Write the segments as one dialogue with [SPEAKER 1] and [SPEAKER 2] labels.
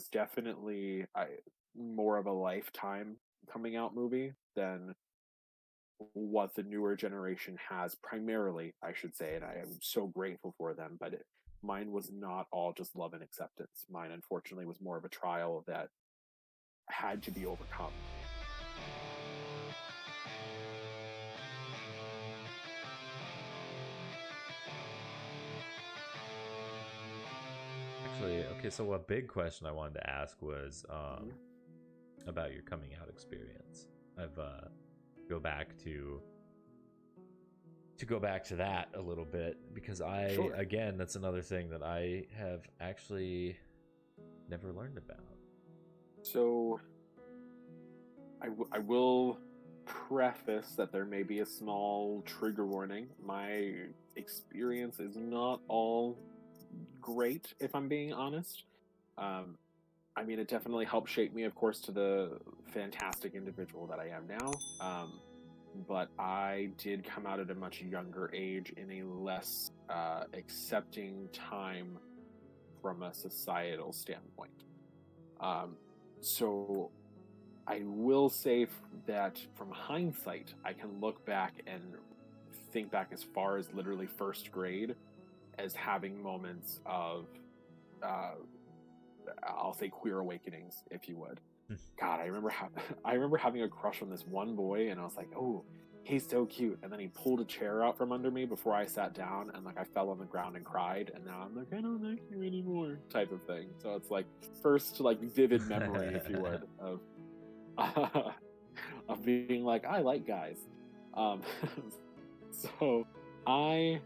[SPEAKER 1] was definitely more of a Lifetime coming out movie than what the newer generation has primarily, I should say, and I am so grateful for them, but mine was not all just love and acceptance. Mine, unfortunately, was more of a trial that had to be overcome.
[SPEAKER 2] Actually, okay, so a big question I wanted to ask was
[SPEAKER 1] Mhm.
[SPEAKER 2] about your coming out experience. I've go back to go back to that a little bit because
[SPEAKER 1] Sure.
[SPEAKER 2] again, that's another thing that I have actually never learned about.
[SPEAKER 1] So I will preface that there may be a small trigger warning. My experience is not all great, if I'm being honest. Um, I mean, it definitely helped shape me, of course, to the fantastic individual that I am now. But I did come out at a much younger age in a less accepting time from a societal standpoint. Um, so I will say that from hindsight, I can look back and think back as far as literally first grade as having moments of, uh, I'll say, queer awakenings, if you would. God, I remember I remember having a crush on this one boy, and I was like, "Oh, he's so cute." And then he pulled a chair out from under me before I sat down, and like I fell on the ground and cried. And now I'm like, "I don't like you anymore," type of thing. So it's like first like vivid memory, if you would, of of being like, "I like guys." Um, so I,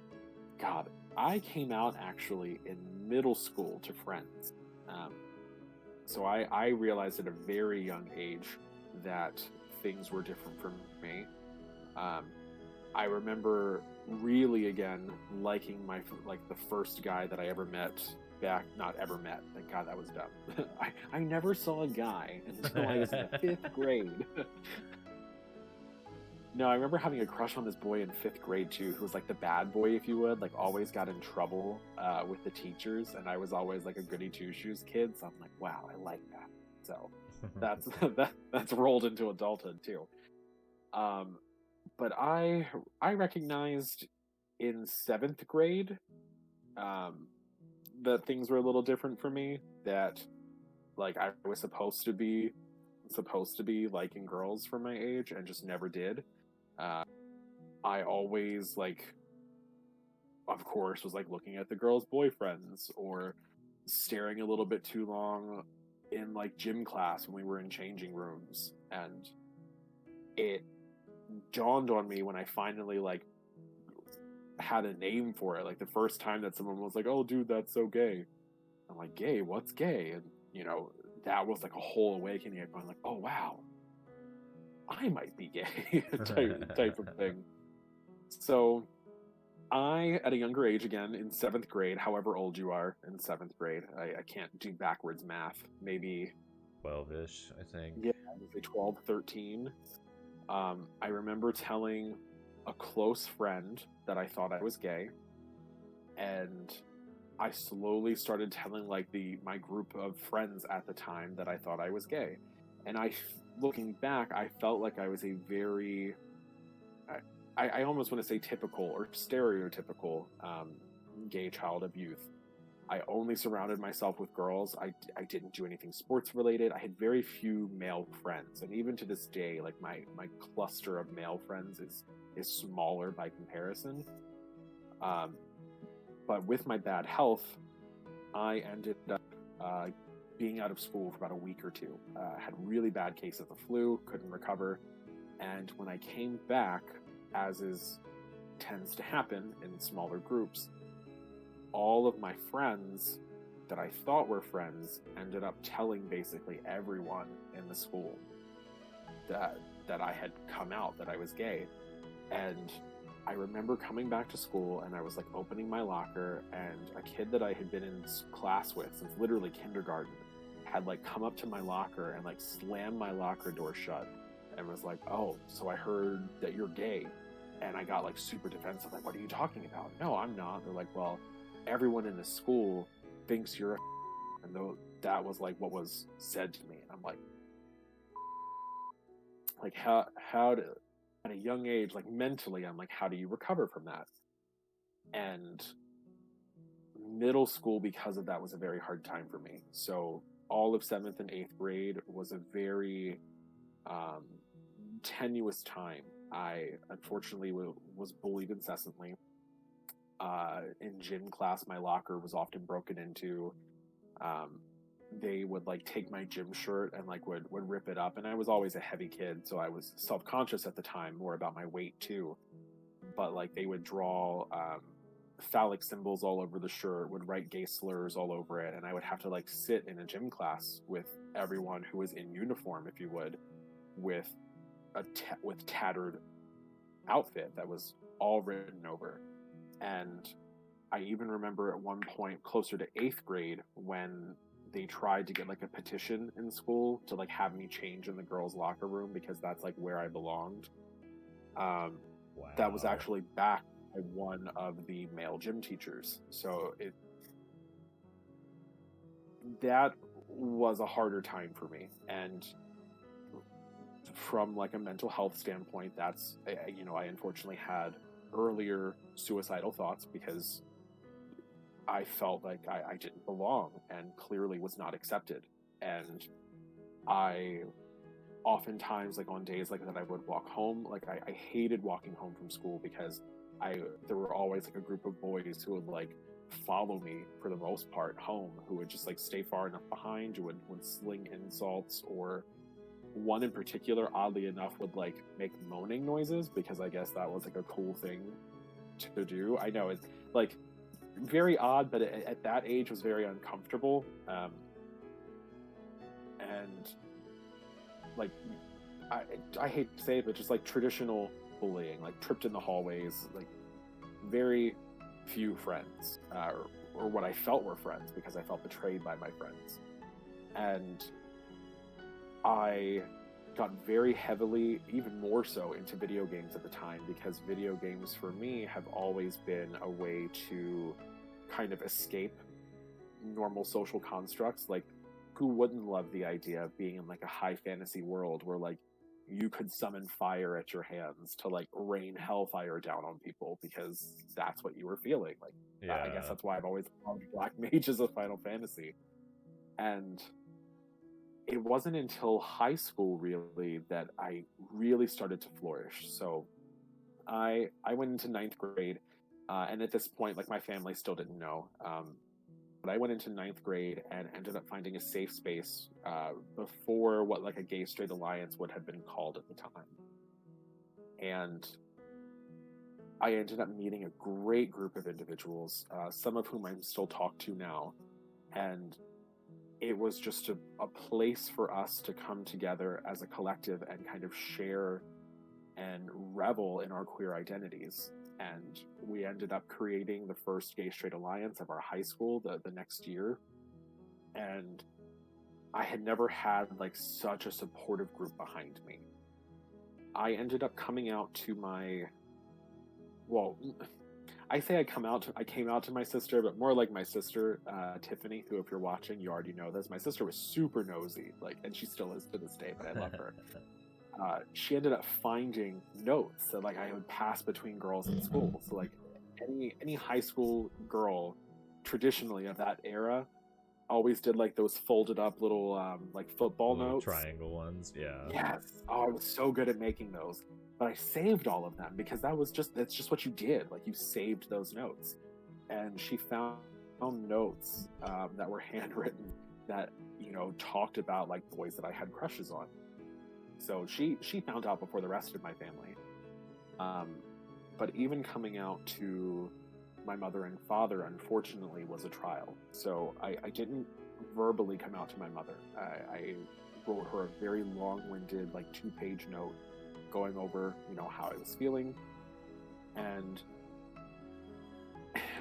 [SPEAKER 1] God, I came out actually in middle school to friends. Um, so I realized at a very young age that things were different for me. Um, I remember really again liking like the first guy that I ever met back, not ever met. Thank God that was dumb. I never saw a guy until I was in the fifth grade. No, I remember having a crush on this boy in fifth grade too, who was like the bad boy, if you would, like always got in trouble with the teachers, and I was always like a goody two shoes kid. So I'm like, wow, I like that. So that's that's rolled into adulthood too. Um, but I recognized in seventh grade um, that things were a little different for me. That like I was supposed to be liking girls for my age and just never did. Uh, I always like, of course, was like looking at the girls' boyfriends or staring a little bit too long in like gym class when we were in changing rooms. And it dawned on me when I finally like had a name for it. Like the first time that someone was like, "Oh, dude, that's so gay." I'm like, "Gay? What's gay?" And that was like a whole awakening. Of going like, "Oh wow, I might be gay," type of thing. So I, at a younger age, again in seventh grade, however old you are in seventh grade, I can't do backwards math. Maybe,
[SPEAKER 2] 12-ish, I think.
[SPEAKER 1] yeah, I would say 12, 13. I remember telling a close friend that I thought I was gay, and I slowly started telling like my group of friends at the time that I thought I was gay. And looking back, I felt like I was a very, I almost want to say typical or stereotypical gay child of youth. I only surrounded myself with girls. I didn't do anything sports related. I had very few male friends, and even to this day, like my cluster of male friends is smaller by comparison. Um, but with my bad health, I ended up being out of school for about a week or two. Had really bad case of the flu, couldn't recover, and when I came back, as is tends to happen in smaller groups, all of my friends that I thought were friends ended up telling basically everyone in the school that I had come out, that I was gay. And I remember coming back to school and I was like opening my locker, and a kid that I had been in class with since literally kindergarten had like come up to my locker and like slammed my locker door shut and was like, "Oh, so I heard that you're gay." And I got like super defensive, like, "What are you talking about?" "No, I'm not." They're like, "Well, everyone in the school thinks you're a," and that was like what was said to me. And I'm like how to, at a young age, like mentally, I'm like, how do you recover from that? And middle school, because of that, was a very hard time for me. So all of 7th and 8th grade was a very tenuous time. I unfortunately was bullied incessantly. In gym class, my locker was often broken into. They would like take my gym shirt and like would rip it up, and I was always a heavy kid, so I was self-conscious at the time, more about my weight too. But like they would draw phallic symbols all over the shirt, would write gay slurs all over it, and I would have to like sit in a gym class with everyone who was in uniform, if you would, with with tattered outfit that was all written over. And I even remember at one point closer to 8th grade when they tried to get like a petition in school to like have me change in the girls' locker room because that's like where I belonged.
[SPEAKER 2] Wow.
[SPEAKER 1] That was actually backed by one of the male gym teachers. So that was a harder time for me. And from like a mental health standpoint, that's, I unfortunately had earlier suicidal thoughts because I felt like I didn't belong and clearly was not accepted. And I oftentimes, like on days like that, I would walk home. Like I hated walking home from school because there were always like a group of boys who would like follow me for the most part home, who would just like stay far enough behind, who would sling insults, or one in particular, oddly enough, would like make moaning noises because I guess that was like a cool thing to do. I know it's like very odd, but at that age was very uncomfortable. And like I hate to say it, but just like traditional bullying, like tripped in the hallways, like very few friends, or what I felt were friends, because I felt betrayed by my friends. And I got very heavily, even more so, into video games at the time, because video games for me have always been a way to kind of escape normal social constructs. Like, who wouldn't love the idea of being in like a high fantasy world where like you could summon fire at your hands to like rain hellfire down on people because that's what you were feeling. Like,
[SPEAKER 2] Yeah.
[SPEAKER 1] I guess that's why I've always loved Black Mage as a Final Fantasy. And it wasn't until high school really that I really started to flourish. So I went into 9th grade, and at this point, like my family still didn't know. But I went into 9th grade and ended up finding a safe space before what like a gay straight alliance would have been called at the time. And I ended up meeting a great group of individuals, some of whom I'm still talk to now. And it was just a place for us to come together as a collective and kind of share and revel in our queer identities. And we ended up creating the first gay straight alliance of our high school the next year. And I had never had like such a supportive group behind me. I ended up coming out to I say I came out to my sister, but more like my sister, Tiffany, who, if you're watching, you already know this. My sister was super nosy, like, and she still is to this day, but I love her. She ended up finding notes that like I would pass between girls in school. So like any high school girl traditionally of that era always did like those folded up little like football
[SPEAKER 2] Little
[SPEAKER 1] notes.
[SPEAKER 2] triangle ones, yeah.
[SPEAKER 1] Yes. Oh, I was so good at making those. But I saved all of them because that's just what you did. Like you saved those notes. And she found notes that were handwritten that, talked about like boys that I had crushes on. So she found out before the rest of my family. But even coming out to my mother and father, unfortunately, was a trial. So I didn't verbally come out to my mother. I wrote her a very long-winded, like 2-page note going over, how I was feeling. And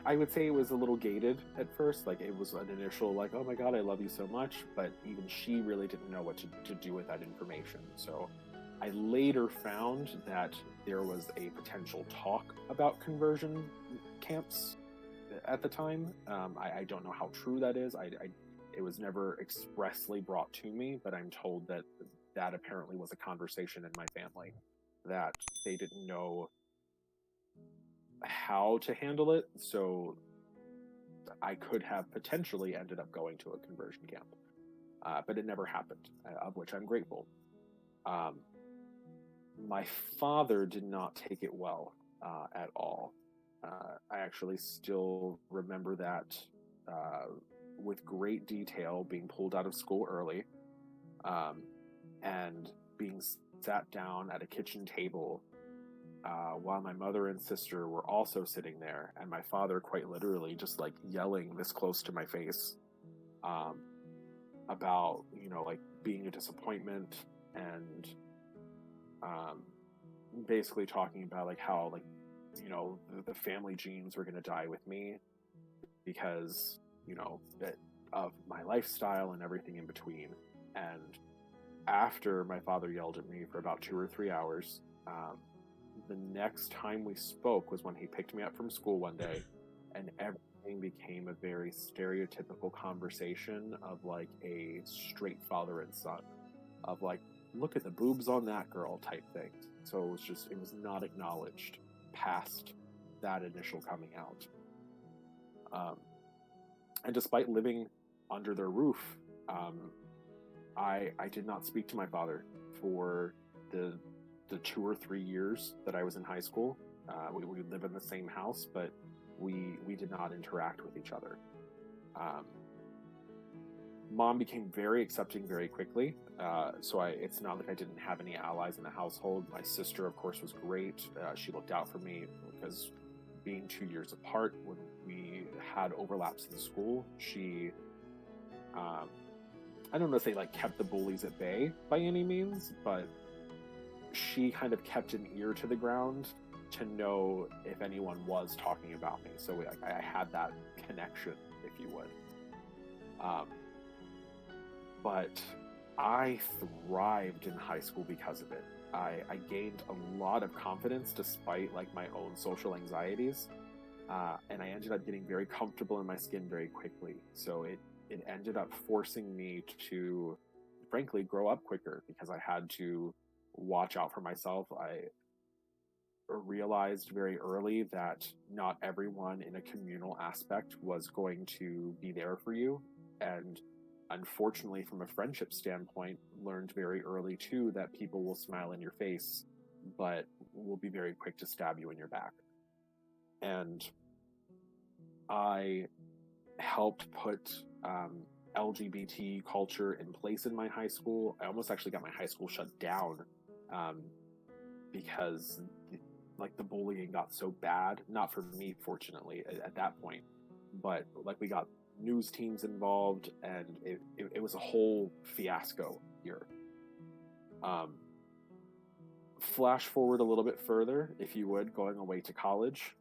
[SPEAKER 1] I would say it was a little gated at first. Like it was an initial like, oh my God, I love you so much. But even she really didn't know what to do with that information. So I later found that there was a potential talk about conversion camps at the time. I don't know how true that is. It was never expressly brought to me, but I'm told that that apparently was a conversation in my family, that they didn't know how to handle it, so I could have potentially ended up going to a conversion camp. But it never happened, of which I'm grateful. My father did not take it well at all. I actually still remember that with great detail, being pulled out of school early, and being sat down at a kitchen table while my mother and sister were also sitting there, and my father quite literally just like yelling this close to my face about, like being a disappointment, and basically talking about like how like, the family genes were going to die with me because, of my lifestyle and everything in between. And after my father yelled at me for about 2 or 3 hours, the next time we spoke was when he picked me up from school one day, and everything became a very stereotypical conversation of like a straight father and son, of like, look at the boobs on that girl type thing. So it was not acknowledged past that initial coming out. And despite living under their roof, I did not speak to my father for the 2 or 3 years that I was in high school. We would live in the same house, but we did not interact with each other. Mom became very accepting very quickly, so it's not like I didn't have any allies in the household. My sister, of course, was great. She looked out for me because being 2 years apart, when we had overlaps in school, she, I don't know if they like kept the bullies at bay by any means, but she kind of kept an ear to the ground to know if anyone was talking about me. So I had that connection, if you would. But I thrived in high school because of it. I gained a lot of confidence despite like my own social anxieties, and I ended up getting very comfortable in my skin very quickly. So it ended up forcing me to, frankly, grow up quicker because I had to watch out for myself. I realized very early that not everyone in a communal aspect was going to be there for you, and unfortunately, from a friendship standpoint, learned very early too that people will smile in your face, but will be very quick to stab you in your back. And I helped put LGBT culture in place in my high school. I almost actually got my high school shut down because like the bullying got so bad. Not for me, fortunately, at that point, but like we got news teams involved, and it was a whole fiasco here. Flash forward a little bit further, if you would, going away to college.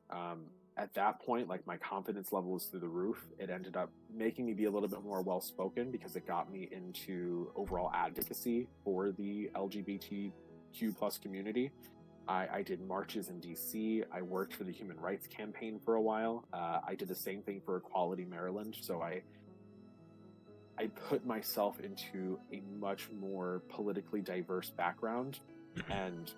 [SPEAKER 1] At that point, like my confidence level was through the roof. It ended up making me be a little bit more well-spoken because it got me into overall advocacy for the LGBTQ plus community. I did marches in DC. I worked for the Human Rights Campaign for a while. I did the same thing for Equality Maryland. So I put myself into a much more politically diverse background and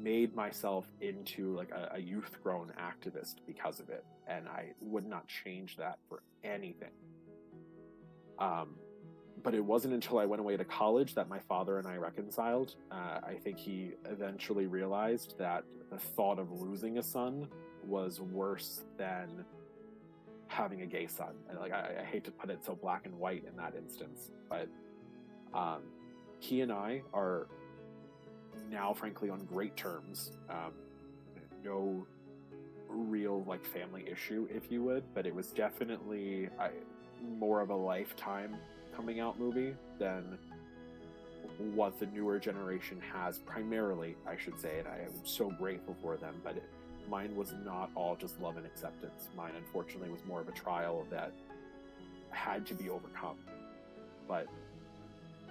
[SPEAKER 1] made myself into like a youth grown activist because of it. And I would not change that for anything. But it wasn't until I went away to college that my father and I reconciled. I think he eventually realized that the thought of losing a son was worse than having a gay son. And like I hate to put it so black and white in that instance, but he and I are now, frankly, on great terms. No real like family issue, if you would, but it was definitely more of a lifetime coming out movie than what the newer generation has, primarily, I should say, and I am so grateful for them, but mine was not all just love and acceptance. Mine, unfortunately, was more of a trial that had to be overcome. But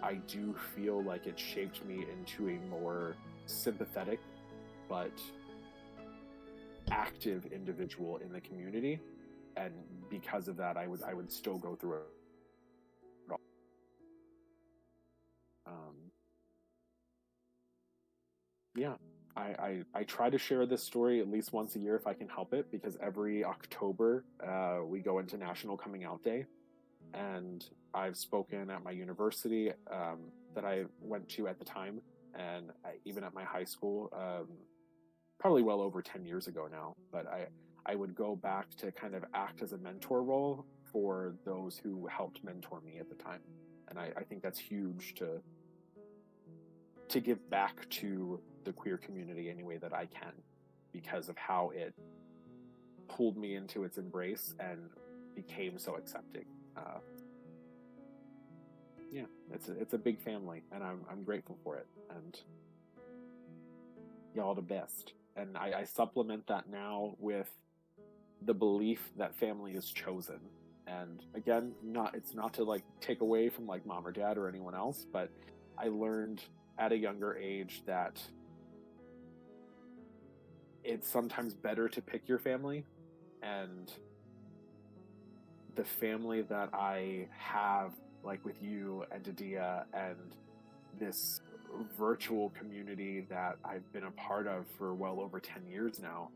[SPEAKER 1] I do feel like it shaped me into a more sympathetic but active individual in the community, and because of that, I would still go through it. Yeah, I try to share this story at least once a year if I can help it, because every October we go into National Coming Out Day, and I've spoken at my university that I went to at the time, and even at my high school, probably well over 10 years ago now, but I would go back to kind of act as a mentor role for those who helped mentor me at the time. And I think that's huge to give back to the queer community any way that I can, because of how it pulled me into its embrace and became so accepting. Yeah, it's a big family, and I'm grateful for it, and y'all the best. And I supplement that now with the belief that family is chosen. And again, it's not to like take away from like mom or dad or anyone else, but I learned at a younger age that it's sometimes better to pick your family, and the family that I have, like with you and Dadia and this virtual community that I've been a part of for well over 10 years now,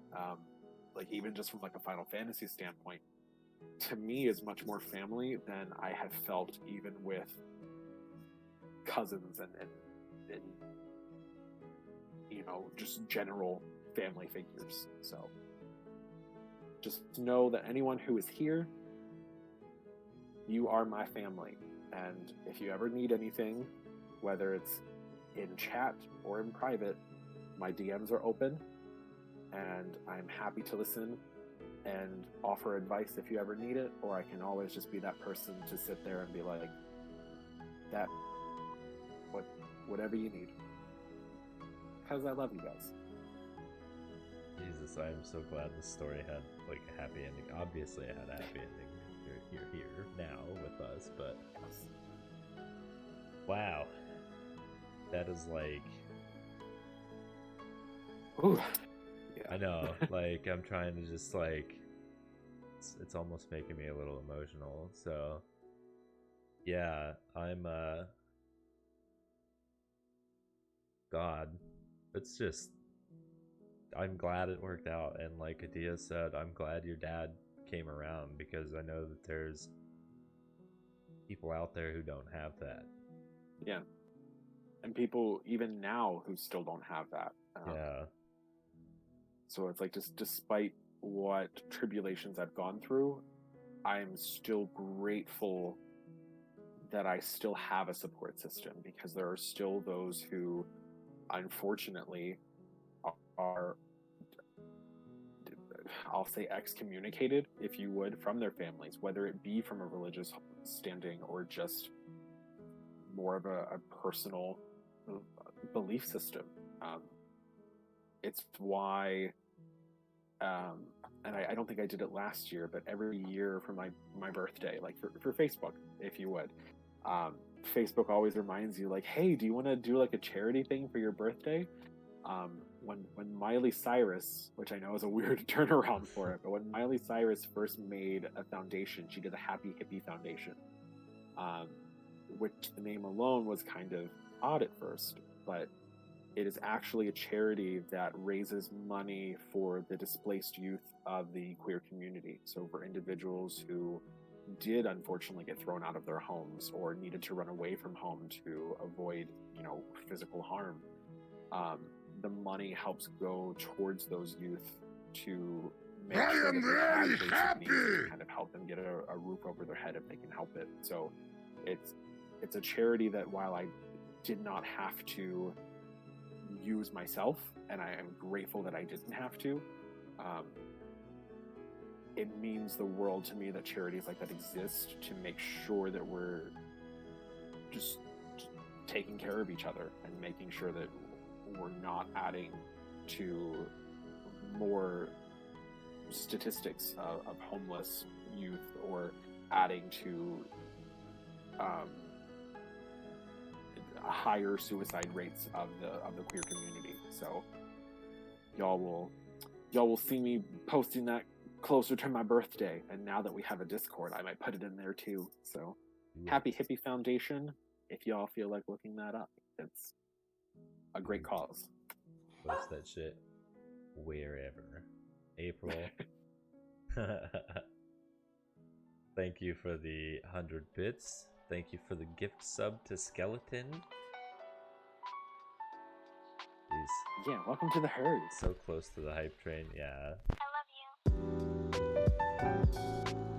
[SPEAKER 1] like even just from like a Final Fantasy standpoint, to me is much more family than I have felt even with cousins and you know, just general family figures. So just know that anyone who is here, you are my family. And if you ever need anything, whether it's in chat or in private, my DMs are open, and I'm happy to listen and offer advice if you ever need it, or I can always just be that person to sit there and be like, whatever you need. Because I love you guys.
[SPEAKER 2] Jesus, I am so glad this story had like a happy ending. Obviously it had a happy ending. You're here now with us, but wow. That is like...
[SPEAKER 1] Ooh. Yeah.
[SPEAKER 2] I know, like, I'm trying to just, like, it's almost making me a little emotional, so, yeah, God, it's just, I'm glad it worked out, and like Adia said, I'm glad your dad came around, because I know that there's people out there who don't have that.
[SPEAKER 1] Yeah. And people even now who still don't have that.
[SPEAKER 2] Yeah.
[SPEAKER 1] So it's like, just despite what tribulations I've gone through, I'm still grateful that I still have a support system, because there are still those who, unfortunately, are, I'll say, excommunicated, if you would, from their families, whether it be from a religious standing or just more of a personal belief system. It's why, and I don't think I did it last year, but every year for my birthday, like for Facebook, if you would, Facebook always reminds you, like, hey, do you want to do like a charity thing for your birthday? When Miley Cyrus, which I know is a weird turnaround for it, but when Miley Cyrus first made a foundation, she did a Happy Hippie Foundation, which the name alone was kind of odd at first, but it is actually a charity that raises money for the displaced youth of the queer community. So for individuals who did unfortunately get thrown out of their homes or needed to run away from home to avoid, you know, physical harm, the money helps go towards those youth to make sure that they have basic needs to kind of help them get a roof over their head if they can help it. So it's a charity that, while I did not have to use myself, and I am grateful that I didn't have to, it means the world to me that charities like that exist to make sure that we're just taking care of each other and making sure that we're not adding to more statistics of homeless youth, or adding to higher suicide rates of the queer community. So y'all will see me posting that closer to my birthday, and now that we have a Discord, I might put it in there too. So,
[SPEAKER 2] Yeah.
[SPEAKER 1] Happy Hippie Foundation, if y'all feel like looking that up, it's a great cause.
[SPEAKER 2] Post that shit wherever. April. Thank you for the 100 bits. Thank you for the gift sub to Skeleton. He's
[SPEAKER 1] Yeah, welcome to the herd.
[SPEAKER 2] so close to the hype train. Yeah.
[SPEAKER 3] I love you.